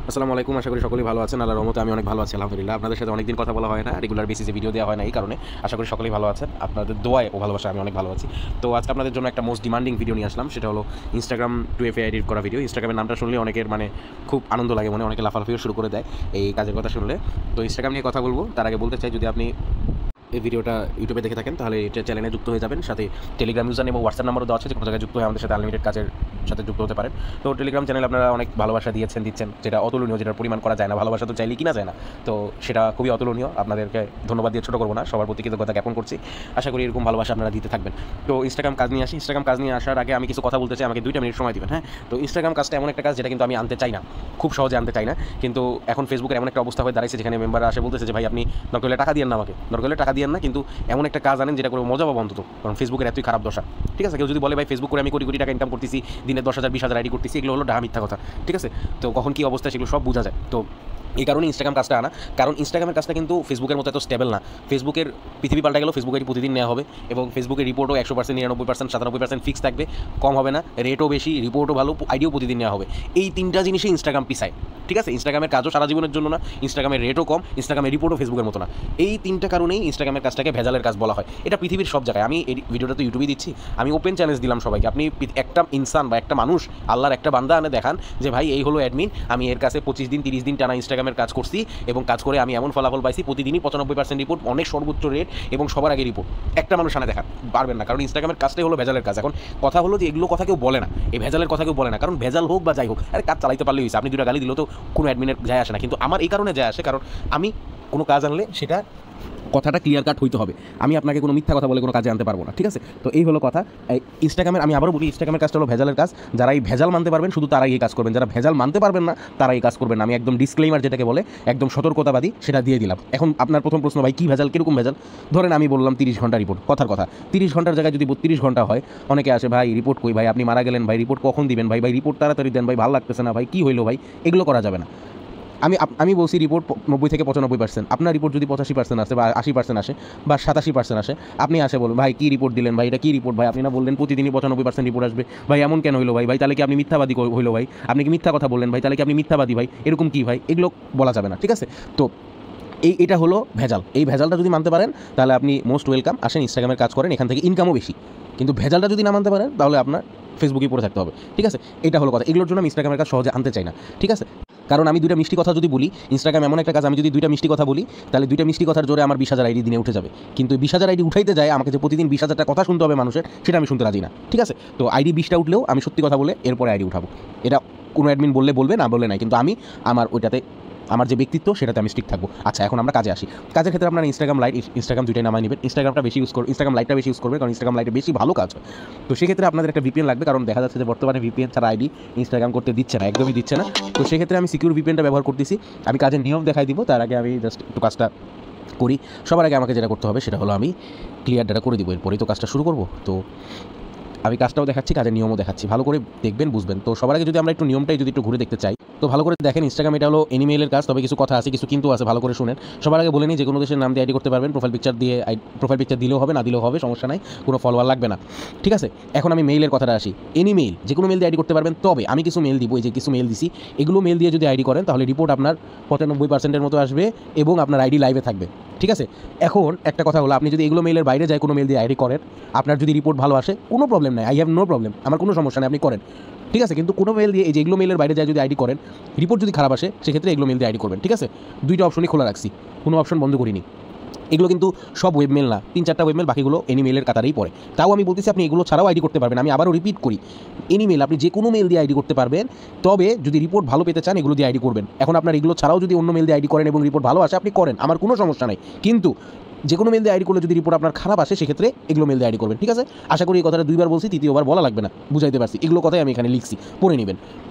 আসসালামু আলাইকুম। আশা করি সকলেই ভালো আছেন। আল্লাহর রহমতে আমি অনেক ভালো আছি আলহামদুলিল্লাহ। আপনাদের সাথে অনেকদিন কথা বলা হয় না, রেগুলার বেসিসে ভিডিও দেওয়া হয় না, এই কারণে আশা করি সকলেই ভালো আছেন। আপনাদের দোয়ায় ও ভালোবাসায় আমি অনেক ভালো আছি। তো আজকে আপনাদের জন্য একটা মোস্ট ডিমান্ডিং ভিডিও নিয়ে আসলাম, সেটা হলো ইনস্টাগ্রাম 2FA এডিট করা ভিডিও। ইনস্টাগ্রামের নামটা শুনলে অনেকের খুব আনন্দ লাগে, অনেকে লাফালাফিও শুরু করে দেয় এই কাজের কথা শুনলে। তো ইনস্টাগ্রাম নিয়ে কথা বলবো, তার আগে বলতে চাই, যদি আপনি এই ভিডিওটা ইউটিউবে দেখে থাকেন তাহলে এটা চ্যানেলে যুক্ত হয়ে যাবেন। সাথে টেলিগ্রাম ইউজার এবং হোয়াটসঅ্যাপ নাম্বারও দেওয়া আছে, যে কোনো জায়গায় যুক্ত হয়ে আমাদের সাথে আনলিমিটেড কাজের সাথে যুক্ত হতে পারেন। তো টেলিগ্রাম চ্যানেল আপনারা অনেক ভালোবাসা দিচ্ছেন, যেটা অতুলনীয়, যেটার পরিমাণ করা যায় না। ভালোবাসা তো চাইলেই কিনা যায় না, তো সেটা খুবই অতুলনীয়। আপনাদেরকে ধন্যবাদ দিয়ে ছোটো করবো না, সবার প্রতি কৃতজ্ঞতা জ্ঞাপন করছি। আশা করি এরকম ভালোবাসা আপনারা দিতে থাকবেন। তো ইনস্টাগ্রাম কাজ নিয়ে আসি। ইনস্টাগ্রাম কাজ নিয়ে আসার আগে আমি কিছু কথা বলতে চাই, আমাকে 2 মিনিট সময় দিবেন। হ্যাঁ, তো ইনস্টাগ্রাম কাজটা এমন একটা কাজ যেটা কিন্তু আমি আনতে চাই না, খুব সহজে আনতে চাই না। কিন্তু এখন ফেসবুকের এমন একটা অবস্থা হয়ে দাঁড়িয়েছে, যেখানে মেম্বাররা আসে বলতেছে যে ভাই আপনি দরকার হলে টাকা দিয়েন না, আমাকে দরকার হলে টাকা দিয়েন না, কিন্তু এমন একটা কাজ আনেন যেটা করে মজা পাবো অন্তত। কারণ ফেসবুকের এতই খারাপ দশা। ঠিক আছে, কেউ যদি বলে ভাই ফেসবুক করে আমি কোটি কোটি টাকা ইনকাম করতেছি, দিনে 10,000 20,000 আইডি করতেছি, এগুলো হলো ডাহা মিথ্যা কথা। ঠিক আছে, তো কখন কী অবস্থা সেগুলো সব বোঝা যায়। তো এই কারণে ইনস্টাগ্রাম কাজটা আনা, কারণ ইনস্টাগ্রামের কাজটা কিন্তু ফেসবুকের মতো এত স্টেবল না। ফেসবুকের পৃথিবী পাল্টা গেল, ফেসবুকের প্রতিদিন নেওয়া হবে, এবং ফেসবুকের রিপোর্টও 100%, 99%, 97% ফিক্স থাকবে, কম হবে না, রেটও বেশি, রিপোর্টও ভালো, আইডিও প্রতিদিন নেওয়া হবে। এই তিনটা জিনিসই ইনস্টাগ্রাম পিছায়। ঠিক আছে, ইনস্টাগ্রামের কাজও সারা জীবনের জন্য না, ইনস্টাগ্রামের রেটও কম, ইনস্টাগ্রামের রিপোর্টও ফেসবুকের মতো না। এই তিনটা কারণেই ইনস্টাগ্রামের কাজটাকে ভেজালের কাজ বলা হয়। এটা পৃথিবীর সব জায়গায়। আমি এই ভিডিওটা তো ইউটিউবে দিচ্ছি, আমি ওপেন চ্যালেঞ্জ দিলাম সবাইকে, আপনি একটা ইনসান বা একটা মানুষ, আল্লাহর একটা বান্দা আনে দেখান যে ভাই এই হলো অ্যাডমিন, আমি এর কাছে 25 দিন 30 দিন টানা ইনস্টাগ্রামের কাজ করছি, এবং কাজ করে আমি এমন ফলাফল পাইছি, প্রতিদিনই 95% রিপোর্ট, অনেক সর্বোচ্চ রেট, এবং সবার আগে রিপোর্ট। একটা মানুষ আনে দেখান, পারবেন না, কারণ ইনস্টাগ্রামের কাজটাই হলো ভেজালের কাজ। এখন কথা হলো যে এগুলো কথা কেউ বলে না, এই ভেজালের কথা কেউ বলে না, কারণ ভেজাল হোক বা যাই হোক, আরে কাজ চালাইতে পারলেই হয়েছে। আপনি 2টা গালি দিলেও তো কোনো অ্যাডমিনের যায় আসে না, কিন্তু আমার এই কারণে যায় আসে, কারণ আমি কোনো কাজ আনলে সেটা কথাটা ক্লিয়ার কাট হইতে হবে। আমি আপনাকে কোনো মিথ্যা কথা বলে কোনো কাজে আনতে পারবো না। ঠিক আছে, তো এই হলো কথা। ইনস্টাগ্রামের, আমি আবারও বলি, ইনস্টাগ্রামের কাজটা হলো ভেজালের কাজ। যারা এই ভেজাল মানতে পারবেন শুধু তারাই এই কাজ করবেন, যারা ভেজাল মানতে পারবেন না তারা এই কাজ করবেন না। আমি একদম ডিসক্লেইমার যেটাকে বলে, একদম সতর্কতাবাদী, সেটা দিয়ে দিলাম। এখন আপনার প্রথম প্রশ্ন, ভাই কী ভেজাল, কীরকম ভেজাল? ধরেন আমি বললাম 30 ঘন্টা রিপোর্ট, কথার কথা, 30 ঘন্টার জায়গায় যদি 32 ঘন্টা হয়, অনেকে আসে ভাই রিপোর্ট কই, ভাই আপনি মারা গেলেন, ভাই রিপোর্ট কখন দিবেন, ভাই রিপোর্ট তাড়াতাড়ি দেন, ভাই ভালো লাগতেছে না, ভাই কী হইলো, ভাই এগুলো করা যাবে না। আমি বলছি রিপোর্ট 90 থেকে 95%। আপনার রিপোর্ট যদি 85% আসে বা 80% আসে বা 87% আসে, আপনি আসে বলুন ভাই কী রিপোর্ট দিলেন, ভাই এটা কী রিপোর্ট, ভাই আপনি না বললেন প্রতিদিনই 95% রিপোর্ট আসবে, ভাই এমন কেন হইলো, ভাই তাহলে কি আপনি মিথ্যাবাদী হইলো, ভাই আপনি কি মিথ্যা কথা বললেন, ভাই তাহলে কি আপনি মিথ্যাবাদী, ভাই এরকম কি, ভাই এগুলো বলা যাবে না। ঠিক আছে, তো এটা হলো ভেজাল। এই ভেজালটা যদি মানতে পারেন তাহলে আপনি মোস্ট ওয়েলকাম, আসেন ইনস্টাগ্রামের কাজ করেন, এখান থেকে ইনকামও বেশি। কিন্তু ভেজালটা যদি না মানতে পারেন তাহলে আপনার ফেসবুকেই পড়ে থাকতে হবে। ঠিক আছে, এটা হলো কথা। এগুলোর জন্য আমি ইনস্টাগ্রামের কাজ সহজে আনতে চাই না। ঠিক আছে, কারণ আমি 2টা মিষ্টি কথা যদি বলি, ইনস্টাগ্রাম এমন একটা কাজ, আমি যদি 2টা মিষ্টি কথা বলি, তাহলে 2টা মিষ্টি কথার জোরে আমার 20,000 আইডি দিনে উঠে যাবে। কিন্তু 20,000 আইডি উঠাইতে যায় আমাকে যে প্রতিদিন 20,000টা কথা শুনতে হবে মানুষের, সেটা আমি শুনতে রাজি না। ঠিক আছে, তো আইডি 20টা উঠলেও আমি সত্যি কথা বলে এরপরে আইডি উঠাবো। এটা কোনো অ্যাডমিন বললে বলবে, না বললে নাই, কিন্তু আমি আমার ওইটাতে, আমার যে ব্যক্তিত্ব সেটাতে আমি স্টিক থাকবো। আচ্ছা, এখন আমরা কাজে আসি। কাজের ক্ষেত্রে আপনার ইনস্টাগ্রাম লাইট, ইনস্টাগ্রাম 2টাই নামায় নেবেন। ইনস্টাগ্রামটা বেশি ইউজ করবেন, ইনস্টাগ্রাম লাইটটা বেশি ইউজ করবেন, কারণ ইনস্টাগ্রাম লাইটে বেশি ভালো কাজ হয়। তো সেক্ষেত্রে আপনাদের একটা ভিপিএন লাগবে, কারণ দেখা যাচ্ছে যে বর্তমানে ভিপিএন ছাড়া আইডি ইনস্টাগ্রাম করতে দিচ্ছে না, একদমই দিচ্ছে না। তো সেক্ষেত্রে আমি সিকিউর ভিপিএনটা ব্যবহার করতেছি। আমি কাজের নিয়ম দেখাই দিব, তার আগে আমি জাস্ট একটু কাজটা করি। সবার আগে আমাকে যেটা করতে হবে সেটা হলো আমি ক্লিয়ার ডাটা করে দিব, এরপরেই তো কাজটা শুরু করব। তো আমি কাজটাও দেখাচ্ছি, কাজের নিয়মও দেখাচ্ছি, ভালো করে দেখবেন, বুঝবেন। তো সবার আগে যদি আমরা একটু নিয়মটাই যদি একটু ঘুরে দেখতে চাই, তো ভালো করে দেখেন। ইনস্টাগ্রাম এটা হলো এনিমেলের কাজ, তবে কিছু কথা আছে, কিছু কিন্তু আছে, ভালো করে শুনেন। সবার আগে বলে নিই, যে কোনো দেশের নাম দিয়ে আইডি করতে পারবেন, প্রোফাইল পিকচার দিলেও হবে, না দিলেও হবে, সমস্যা নাই, কোনো ফলোয়ার লাগবে না। ঠিক আছে, এখন আমি মেইলের কথাটা আসি। এনি মেইল, যে কোনো মেইল দিয়ে আইডি করতে পারবেন, তবে আমি কিছু মেইল দিব, এই যে কিছু মেইল দিছি, এগুলো মেইল দিয়ে যদি আইডি করেন তাহলে রিপোর্ট আপনার 95%-এর মতো আসবে, এবং আপনার আইডি লাইভে থাকবে। ঠিক আছে, এখন একটা কথা হলো, আপনি যদি এগুলো মেইলের বাইরে যায় কোনো মেইল দিয়ে আইডি করেন, আপনার যদি রিপোর্ট ভালো আসে, কোনো প্রবলেম নাই, আই হ্যাভ নো প্রবলেম, আমার কোনো সমস্যা নেই, আপনি করেন। ঠিক আছে, কিন্তু কোনো মেইল দিয়ে, এই যে এগুলো মেইলের বাইরে যায় যদি আইডি করেন, রিপোর্ট যদি খারাপ আসে, সেক্ষেত্রে এগুলো মেইল দিয়ে আইডি করবেন। ঠিক আছে, 2টা অপশনই খোলা রাখছি, কোনো অপশন বন্ধ করিনি। এগুলো কিন্তু সব ওয়েবমেল না, 3-4টা ওয়েবমেল, বাকিগুলো এনিমেলের কাতারেই পড়ে। তাও আমি বলতেছি আপনি এগুলো ছাড়াও আইডি করতে পারবেন। আমি আবারও রিপিট করি, এনিমেল আপনি যে কোনো মেল দিয়ে আইডি করতে পারবেন, তবে যদি রিপোর্ট ভালো পেতে চান এগুলো দিয়ে আইডি করবেন। এখন আপনার এগুলো ছাড়াও যদি অন্য মেল দিয়ে আইডি করেন এবং রিপোর্ট ভালো আসে, আপনি করেন, আমার কোনো সমস্যা নেই। কিন্তু যে কোনো মেল দিয়ে আইডি করলে যদি রিপোর্ট আপনার খারাপ আসে, সেক্ষেত্রে এগুলো মেল দিয়ে আইডি করবেন। ঠিক আছে, আশা করি এই কথাটা 2বার বলছি, 3য়বার বলা লাগবে না, বুঝাইতে পারছি। এগুলো কথাই আমি এখানে লিখছি, পড়ে নেবেন।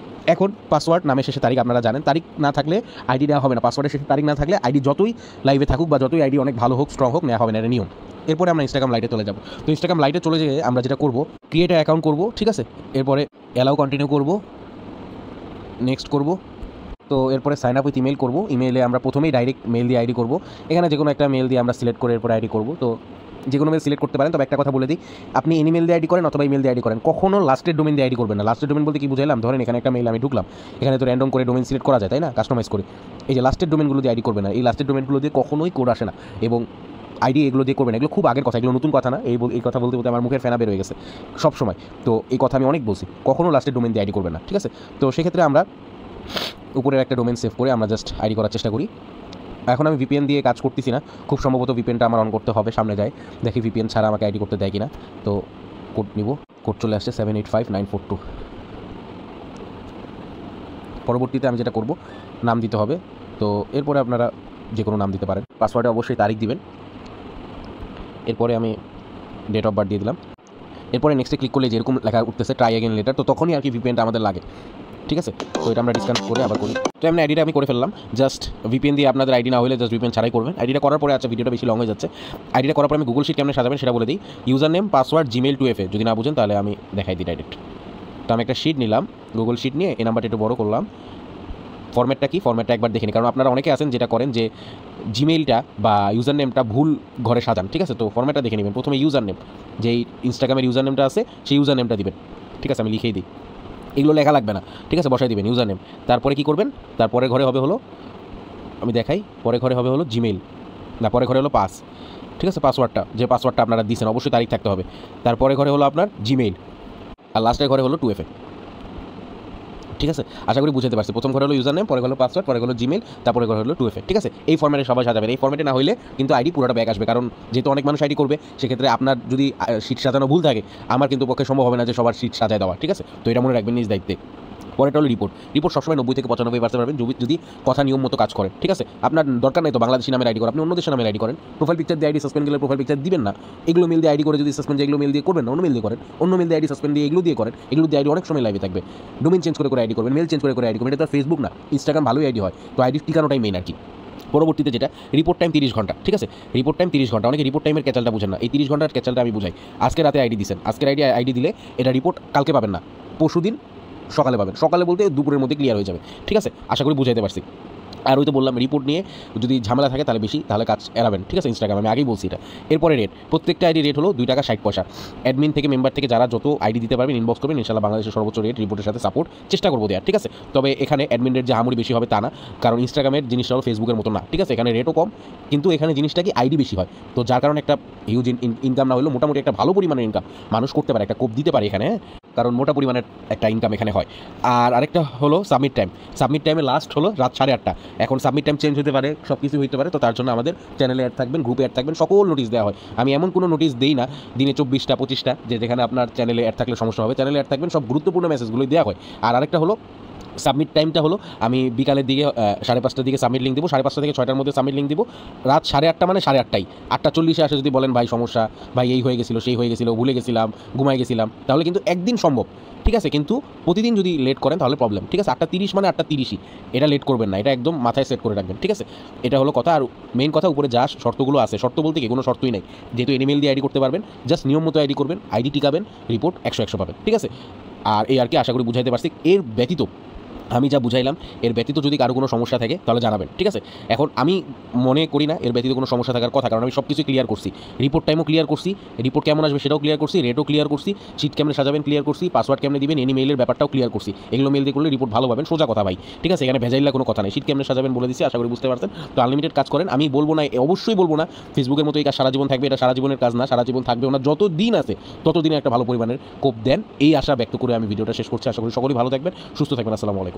এখন পাসওয়ার্ড, নামের শেষে তারিখ, আপনারা জানেন, তারিখ না থাকলে আইডি নেওয়া হবে না। পাসওয়ার্ডের শেষে তারিখ না থাকলে আইডি যতই লাইভে থাকুক বা যতই আইডি অনেক ভালো হোক, স্ট্রং হোক, নেওয়া হবে না, এটা নিয়ম। এরপরে আমরা ইনস্টাগ্রাম লাইটে চলে যাব। তো ইনস্টাগ্রাম লাইটে চলে যেয়ে আমরা যেটা করব, ক্রিয়েট অ্যাকাউন্ট করব। ঠিক আছে, এরপরে অ্যালাউ কন্টিনিউ করব, নেক্সট করব। তো এরপরে সাইন আপ উইথ ইমেল করব। ইমেলে আমরা প্রথমেই ডাইরেক্ট মেল দিয়ে আইডি করব। এখানে যে কোনো একটা মেল দিয়ে আমরা সিলেক্ট করে এরপরে আইডি করব। তো যে কোনো মেল সিলেক্ট করতে পারেন। তবে একটা কথা বলে দিই, আপনি ইমেল দিয়ে আইডি করেন অথবা ইমেল দিয়ে আইডি করেন, কখনো লাস্টের ডোমেন দিয়ে আইডি করবেন না। লাস্টের ডোমেন বলতে কি বুঝাইলাম, ধরেন এখানে একটা মেল আমি ঢুকলাম, এখানে তো র্যান্ডম করে ডোমেন সিলেক্ট করা যায়, তাই না, কাস্টমাইজ করে। এই যে লাস্টের ডোমেনগুলো দিয়ে আইডি করবেন না, এই লাস্টের ডোমেনগুলো দিয়ে কখনোই কোড আসে না, এবং আইডি এগুলো দিয়ে করবেন। এগুলো খুব আগের কথা, এগুলো নতুন কথা না। এই কথা বলতে বলতে আমার মুখের ফেনা বের হয়ে গেছে সব সময়। তো এই কথা আমি অনেক বলছি, কখনো লাস্টের ডোমেন দিয়ে আইডি করবেন না, ঠিক আছে। তো সেক্ষেত্রে আমরা উপরের একটা ডোমেন সেভ করে আমরা জাস্ট আইডি করার চেষ্টা করি। এখন আমি ভিপিএন দিয়ে কাজ করতেছি না, খুব সম্ভবত ভিপিএনটা আমার অন করতে হবে। সামনে যায় দেখি ভিপিএন ছাড়া আমাকে আইডি করতে দেয় কিনা। তো কোড নিব, কোড চলে আসছে 785942। পরবর্তীতে আমি যেটা করব, নাম দিতে হবে। তো এরপরে আপনারা যে কোনো নাম দিতে পারেন, পাসওয়ার্ডে অবশ্যই তারিখ দিবেন। এরপরে আমি ডেট অফ বার্থ দিয়ে দিলাম। এরপরে নেক্সটে ক্লিক করলে যেরকম লেখা উঠতেছে ট্রাই অ্যাগেন লেটার, তো তখনই আর কি ভিপিএনটা আমাদের লাগে, ঠিক আছে। তো এটা আমরা ডিসকানেক্ট করে আবার করি। তো এমনি আইডিটা আমি করে ফেললাম। জাস্ট ভিপিএন দিয়ে আপনাদের আইডি না হলে জাস্ট ভিপিএন ছাড়াই করবেন। আইডিটা করার পরে, আচ্ছা ভিডিওটা বেশি লং হয়ে যাচ্ছে, আইডিটা করার পরে আমি গুগল শিট কেমন সাজাবেন সেটা বলে দিই। User name, password, Gmail 2FA। যদি না বুঝেন তাহলে আমি দেখাই দিই ডাইরেক্ট। তো আমি একটা শিট নিলাম, গুগল শিট নিয়ে এই নাম্বারটা একটু বড় করলাম। ফরম্যাটটা কি, ফরম্যাটটা একবার দেখে নিই, কারণ আপনারা অনেকে আছেন যেটা করেন যে জিমেইলটা বা ইউজার নেমটা ভুল ঘরে সাজান, ঠিক আছে। তো ফরম্যাটটা দেখে নেবেন। প্রথমে ইউজার নেম, যেই ইনস্টাগ্রামের ইউজার নেমটা আছে সেই ইউজার নেমটা দিবেন, ঠিক আছে। আমি লিখেই দিই, এগুলো লেখা লাগবে না, ঠিক আছে, বসাই দিবেন ইউজার নেম। তারপরে কী করবেন, তারপরে ঘরে হবে হলো, আমি দেখাই, পরে ঘরে হবে হলো জিমেইল, না পরে ঘরে হলো পাস, ঠিক আছে। পাসওয়ার্ডটা, যে পাসওয়ার্ডটা আপনারা দিয়েছেন অবশ্যই তারিখ থাকতে হবে। তারপরে ঘরে হলো আপনার জিমেইল, আর লাস্টের ঘরে হলো 2FA, ঠিক আছে। আশা করি বুঝতে পারছি। প্রথম ঘরে হলো ইউজার নেম, পরে হলো পাসওয়ার্ড, পরে হলো জিমেল, তারপরে ঘরে হলো 2FA, ঠিক আছে। এই ফর্ম্যাটে সবাই সাজাবেন। এই ফর্ম্যাটে না হলে কিন্তু আইডি পুরোটা ব্যাক আসবে, কারণ যেহেতু অনেক মানুষ আইডি করবে, সেক্ষেত্রে আপনার যদি শিট সাজানো ভুল থাকে, আমার কিন্তু পক্ষে সম্ভব হবে না যে সবার শিট সাজায় দেওয়া, ঠিক আছে। তো এটা মনে রাখবেন নিজ দায়িত্বে। পরেরটা হলো রিপোর্ট। রিপোর্ট সবসময় 90 থেকে 95% পারবেন যদি কথা নিয়ম মতো কাজ করেন, ঠিক আছে। আপনার দরকার নেই তো বাংলাদেশি নামের আইডি করেন, আপনি অন্য দেশের নামের আইডি করেন। প্রোফাইল পিকচার দিয়ে আইডি সাসপেন্ড গেলে প্রোফাইল পিকচার দিবেন না। এগুলো মেল দিয়ে আইডি করে যদি সাসপেন্ড, যেগুলো মেল দিয়ে করবেন না, অন্য মেল দিয়ে করেন। অন্য মেল দিয়ে আইডি সাসপেন্ড দিয়ে এগুলো দিয়ে করেন, এগুলো দিয়ে আইডি অনেক সময় লাইভে থাকবে। ডোমেন চেঞ্জ করে আইডি করবেন, মেল চেঞ্জ করে আইডি করবেন। এটা তো ফেসবুক না, ইনস্টাগ্রাম ভালোই আইডি হয়। তো আইডি টিকানোটাই মেইন আর কি। পরবর্তীতে যেটা রিপোর্ট টাইম 30 ঘন্টা, ঠিক আছে। রিপোর্ট টাইম 30 ঘন্টা, অনেকে রিপোর্ট টাইমের ক্যাচালটা বুঝেন না। এই 30 ঘন্টার ক্যাচালটা আমি বুঝাই। আজকে রাতে আইডি দিচ্ছেন, আজকের আইডি দিলে এটা রিপোর্ট কালকে পাবেন না, পরশুদিন সকালে পাবেন। সকালে বলতে দুপুরের মধ্যে ক্লিয়ার হয়ে যাবে, ঠিক আছে। আশা করি বুঝাইতে পারছি। আর ওই তো বললাম, রিপোর্ট নিয়ে যদি ঝামেলা থাকে তাহলে কাজ এড়াবেন, ঠিক আছে। ইনস্টাগ্রাম আমি আগেই বলছি এটা। এরপরে রেট, প্রত্যেকটা আইডি রেট হলো 2 টাকা 60 পয়সা। অ্যাডমিন থেকে মেম্বার থেকে যারা যত আইডি দিতে পারবেন ইনবক্স করবেন, ইনশাল্লাহ বাংলাদেশের সর্বোচ্চ রেট রিপোর্টের সাথে সাপোর্ট চেষ্টা করবো দেওয়ার, ঠিক আছে। তবে এখানে অ্যাডমিন রেট যে আমরি বেশি হবে তা না, কারণ ইনস্টাগ্রামের জিনিসটা হলো ফেসবুকের মতো না, ঠিক আছে। এখানে রেটও কম, কিন্তু এখানে জিনিসটা কি আইডি বেশি হয়, তো যার কারণে একটা হিউজ ইনকাম না হলেও মোটামুটি একটা ভালো পরিমাণের ইনকাম মানুষ করতে পারে, একটা কোপ দিতে পারে এখানে, কারণ মোটা পরিমাণের একটা ইনকাম এখানে হয়। আর আরেকটা হলো সাবমিট টাইম। সাবমিট টাইমে লাস্ট হলো রাত 8:30। এখন সাবমিট টাইম চেঞ্জ হতে পারে, সব কিছু হতে পারে। তো তার জন্য আমাদের চ্যানেলে অ্যাড থাকবেন, গ্রুপে অ্যাড থাকবেন, সকল নোটিশ দেওয়া হয়। আমি এমন কোনো নোটিশ দিই না দিনে 24টা 25টা যেখানে আপনার চ্যানেলে অ্যাড থাকলে সমস্যা হবে। চ্যানেলে অ্যাড থাকবেন, সব গুরুত্বপূর্ণ মেসেজগুলোই দেওয়া হয়। আর আরেকটা হলো সাবমিট টাইমটা হলো আমি বিকালের দিকে 5:30টার দিকে সাবমিট লিঙ্ক দিব, 5:30 থেকে 6টার মধ্যে সাবমিট লিঙ্ক দিব। রাত 8:30 মানে 8:30টাই। 8:40 আসে যদি বলেন ভাই সমস্যা, ভাই এই হয়ে গেছিলো, সেই হয়ে গেছিলো, ভুলে গেছিলাম, ঘুমাই গেছিলাম, তাহলে কিন্তু একদিন সম্ভব, ঠিক আছে। কিন্তু প্রতিদিন যদি লেট করেন তাহলে প্রবলেম, ঠিক আছে। 8:30 মানে 8:30ই, এটা লেট করবেন না, এটা একদম মাথায় সেট করে রাখবেন, ঠিক আছে। এটা হলো কথা। আর মেইন কথা, উপরে যা শর্তগুলো আছে, শর্ত বলতে কি কোনো শর্তই নেই, যেহেতু ইমেল দিয়ে আইডি করতে পারবেন, জাস্ট নিয়ম মতো আইডি করবেন, আইডি টিকাবেন, রিপোর্ট 100 পাবেন, ঠিক আছে। আর এই আর কি, আশা করি বুঝাইতে পারছি। এর ব্যতীত আমি যা বুঝাইলাম, এর ব্যতীত যদি কারো কোনো সমস্যা থাকে তাহলে জানাবেন, ঠিক আছে। এখন আমি মনে করি না এর ব্যতীত কোনো সমস্যা থাকার কথা, কারণ আমি সব কিছু ক্লিয়ার করছি। রিপোর্ট টাইমও ক্লিয়ার করছি, রিপোর্ট কেমন আসবে সেটাও ক্লিয়ার করছি, রেটও ক্লিয়ার করছি, শিট কেমনে সাজাবেন ক্লিয়ার করছি, পাসওয়ার্ড কেমনে দিবেন, এনি মেইলের ব্যাপারটাও ক্লিয়ার করছি। এগুলো মেল দিয়ে করলে রিপোর্ট ভালো পাবেন, সোজা কথা ভাই, ঠিক আছে। এখানে ভেজাইলা কোনো কথা নেই। শিট কেমনে সাজাবেন বলে দিচ্ছি, আশা করি বুঝতে পারছেন। তো আনলিমিটেড কাজ করেন, আমি বলবো না, অবশ্যই বলবো না ফেসবুকের মতো এই কাজ সারা জীবন থাকবে, এটা সারা জীবনের কাজ না, সারা জীবন থাকবেও না। যত দিন আছে ততদিনে একটা ভালো পরিমাণের কোপ দেন, এই আশা ব্যক্ত করে আমি ভিডিওটা শেষ করছি। আশা করি সকলেই ভালো থাকবেন, সুস্থ থাকবেন। আসসালামু আলাইকুম।